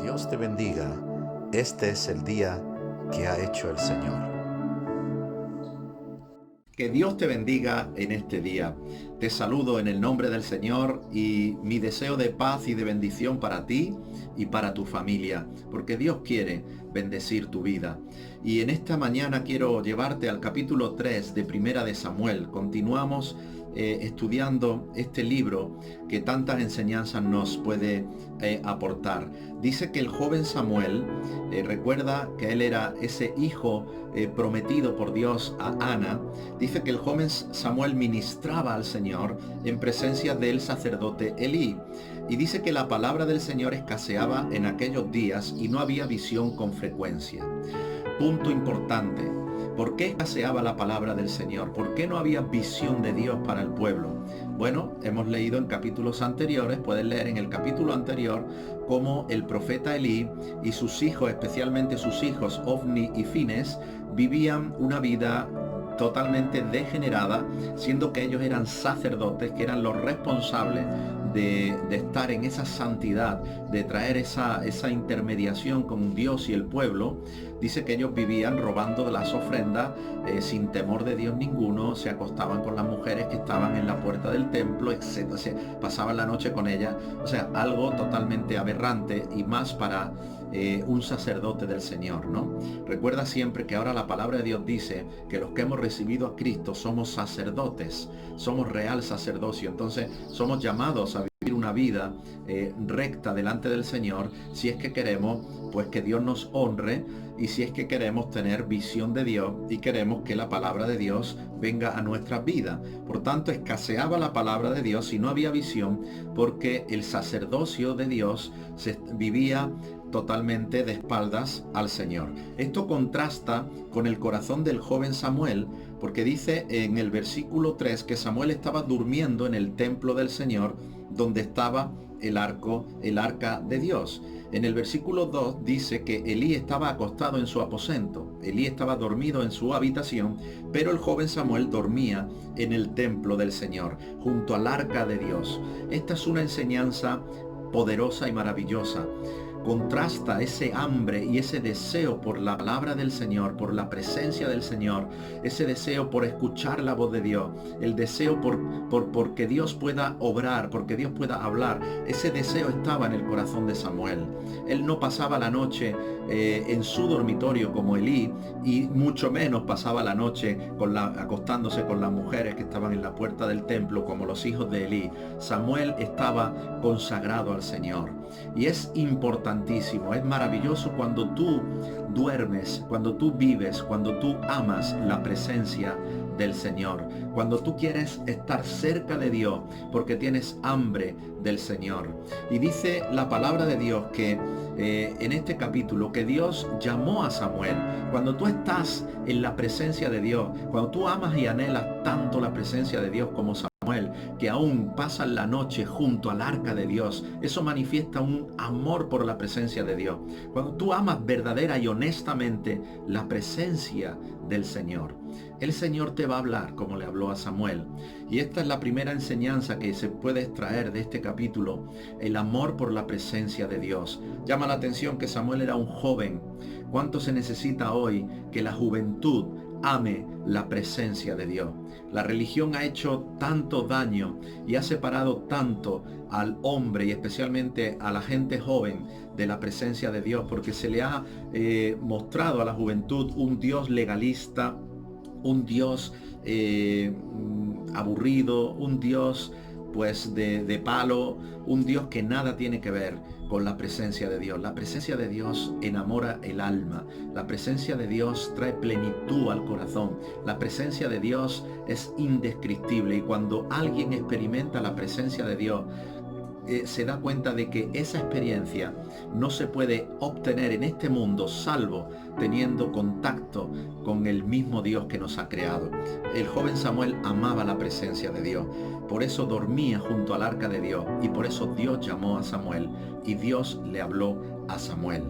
Dios te bendiga. Este es el día que ha hecho el Señor. Que Dios te bendiga en este día. Te saludo en el nombre del Señor y mi deseo de paz y de bendición para ti y para tu familia, porque Dios quiere bendecir tu vida. Y en esta mañana quiero llevarte al capítulo 3 de Primera de Samuel. Continuamos estudiando este libro que tantas enseñanzas nos puede aportar. Dice que el joven Samuel, recuerda que él era ese hijo prometido por Dios a Ana. Dice que el joven Samuel ministraba al Señor en presencia del sacerdote Elí. Y dice que la palabra del Señor escaseaba en aquellos días y no había visión con frecuencia. Punto importante. ¿Por qué escaseaba la palabra del Señor? ¿Por qué no había visión de Dios para el pueblo? Bueno, hemos leído en capítulos anteriores, puedes leer en el capítulo anterior, cómo el profeta Elí y sus hijos, especialmente sus hijos Ofni y Fines, vivían una vida totalmente degenerada, siendo que ellos eran sacerdotes, que eran los responsables de estar en esa santidad, de traer esa intermediación con Dios y el pueblo. Dice que ellos vivían robando de las ofrendas sin temor de Dios ninguno, se acostaban con las mujeres que estaban en la puerta del templo, etc. Se pasaban la noche con ellas. O sea, algo totalmente aberrante y más para un sacerdote del Señor, ¿no? Recuerda siempre que ahora la palabra de Dios dice que los que hemos recibido a Cristo somos sacerdotes, somos real sacerdocio, entonces somos llamados a vivir una vida recta delante del Señor si es que queremos pues que Dios nos honre y si es que queremos tener visión de Dios y queremos que la palabra de Dios venga a nuestras vidas. Por tanto, escaseaba la palabra de Dios y no había visión porque el sacerdocio de Dios se vivía totalmente de espaldas al Señor. Esto contrasta con el corazón del joven Samuel, porque dice en el versículo 3 que Samuel estaba durmiendo en el templo del Señor, donde estaba el arca de Dios. En el versículo 2 dice que Elí estaba acostado en su aposento. Elí estaba dormido en su habitación, pero el joven Samuel dormía en el templo del Señor, junto al arca de Dios. Esta es una enseñanza poderosa y maravillosa. Contrasta ese hambre y ese deseo por la palabra del Señor, por la presencia del Señor, ese deseo por escuchar la voz de Dios, el deseo por que Dios pueda obrar, porque Dios pueda hablar. Ese deseo estaba en el corazón de Samuel. Él no pasaba la noche en su dormitorio como Elí, y mucho menos pasaba la noche acostándose con las mujeres que estaban en la puerta del templo como los hijos de Elí. Samuel estaba consagrado al Señor. Y es importantísimo, es maravilloso cuando tú duermes, cuando tú vives, cuando tú amas la presencia del Señor, cuando tú quieres estar cerca de Dios porque tienes hambre del Señor. Y dice la palabra de Dios que en este capítulo que Dios llamó a Samuel. Cuando tú estás en la presencia de Dios, cuando tú amas y anhelas tanto la presencia de Dios como Samuel, que aún pasan la noche junto al arca de Dios, eso manifiesta un amor por la presencia de Dios. Cuando tú amas verdadera y honestamente la presencia del Señor, el Señor te va a hablar como le habló a Samuel. Y esta es la primera enseñanza que se puede extraer de este capítulo, el amor por la presencia de Dios. Llama la atención que Samuel era un joven. ¿Cuánto se necesita hoy que la juventud ame la presencia de Dios? La religión ha hecho tanto daño y ha separado tanto al hombre y especialmente a la gente joven de la presencia de Dios, porque se le ha mostrado a la juventud un Dios legalista, un Dios aburrido, un Dios pues de palo, un Dios que nada tiene que ver con la presencia de Dios. La presencia de Dios enamora el alma, la presencia de Dios trae plenitud al corazón, la presencia de Dios es indescriptible, y cuando alguien experimenta la presencia de Dios, se da cuenta de que esa experiencia no se puede obtener en este mundo salvo teniendo contacto con el mismo Dios que nos ha creado. El joven Samuel amaba la presencia de Dios, por eso dormía junto al arca de Dios, y por eso Dios llamó a Samuel y Dios le habló a Samuel.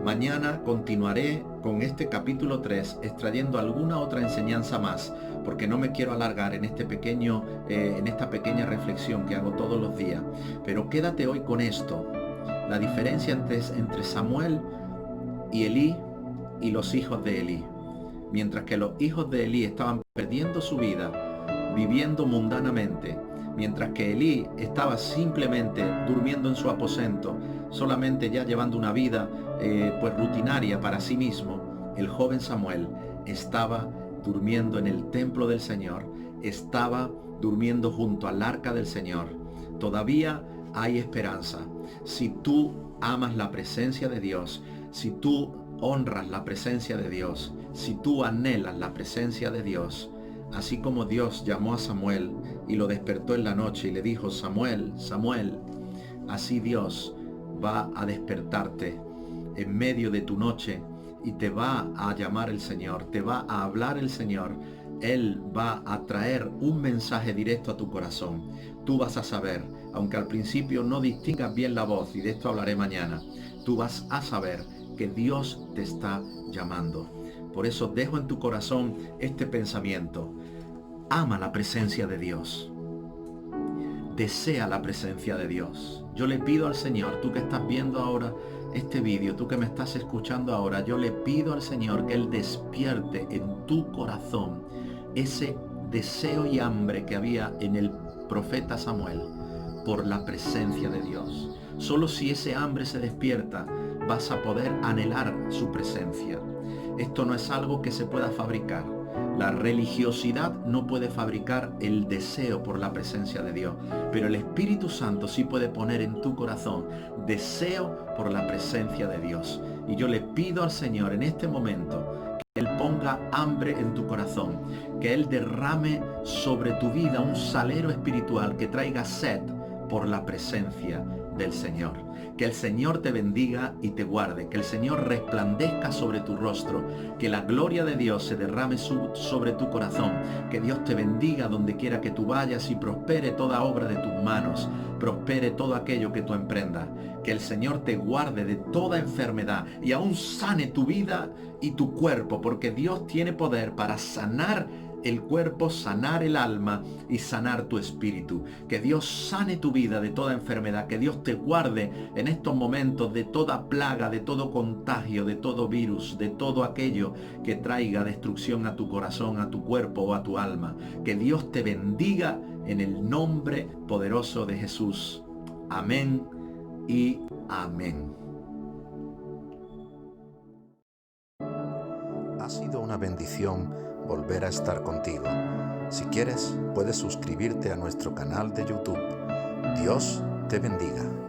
Mañana continuaré con este capítulo 3 extrayendo alguna otra enseñanza más, porque no me quiero alargar en esta pequeña reflexión que hago todos los días. Pero quédate hoy con esto. la diferencia entre Samuel y Elí y los hijos de Elí. Mientras que los hijos de Elí estaban perdiendo su vida, viviendo mundanamente, mientras que Elí estaba simplemente durmiendo en su aposento, solamente ya llevando una vida pues rutinaria para sí mismo, el joven Samuel estaba durmiendo en el templo del Señor, estaba durmiendo junto al arca del Señor. Todavía hay esperanza. Si tú amas la presencia de Dios, si tú honras la presencia de Dios, si tú anhelas la presencia de Dios, así como Dios llamó a Samuel y lo despertó en la noche y le dijo: Samuel, Samuel, así Dios va a despertarte en medio de tu noche y te va a llamar el Señor, te va a hablar el Señor. Él va a traer un mensaje directo a tu corazón. Tú vas a saber, aunque al principio no distingas bien la voz, y de esto hablaré mañana, tú vas a saber que Dios te está llamando. Por eso dejo en tu corazón este pensamiento: ama la presencia de Dios, desea la presencia de Dios. Yo le pido al Señor, tú que estás viendo ahora este vídeo, tú que me estás escuchando ahora, yo le pido al Señor que Él despierte en tu corazón ese deseo y hambre que había en el profeta Samuel por la presencia de Dios. Solo si ese hambre se despierta, vas a poder anhelar su presencia. Esto no es algo que se pueda fabricar. La religiosidad no puede fabricar el deseo por la presencia de Dios, pero el Espíritu Santo sí puede poner en tu corazón deseo por la presencia de Dios. Y yo le pido al Señor en este momento que Él ponga hambre en tu corazón, que Él derrame sobre tu vida un salero espiritual que traiga sed por la presencia del Señor. Que el Señor te bendiga y te guarde, que el Señor resplandezca sobre tu rostro, que la gloria de Dios se derrame sobre tu corazón, que Dios te bendiga donde quiera que tú vayas y prospere toda obra de tus manos, prospere todo aquello que tú emprendas, que el Señor te guarde de toda enfermedad y aún sane tu vida y tu cuerpo, porque Dios tiene poder para sanar el cuerpo, sanar el alma y sanar tu espíritu. Que Dios sane tu vida de toda enfermedad, que Dios te guarde en estos momentos de toda plaga, de todo contagio, de todo virus, de todo aquello que traiga destrucción a tu corazón, a tu cuerpo o a tu alma. Que Dios te bendiga en el nombre poderoso de Jesús. Amén y amén. Ha sido una bendición volver a estar contigo. Si quieres, puedes suscribirte a nuestro canal de YouTube. Dios te bendiga.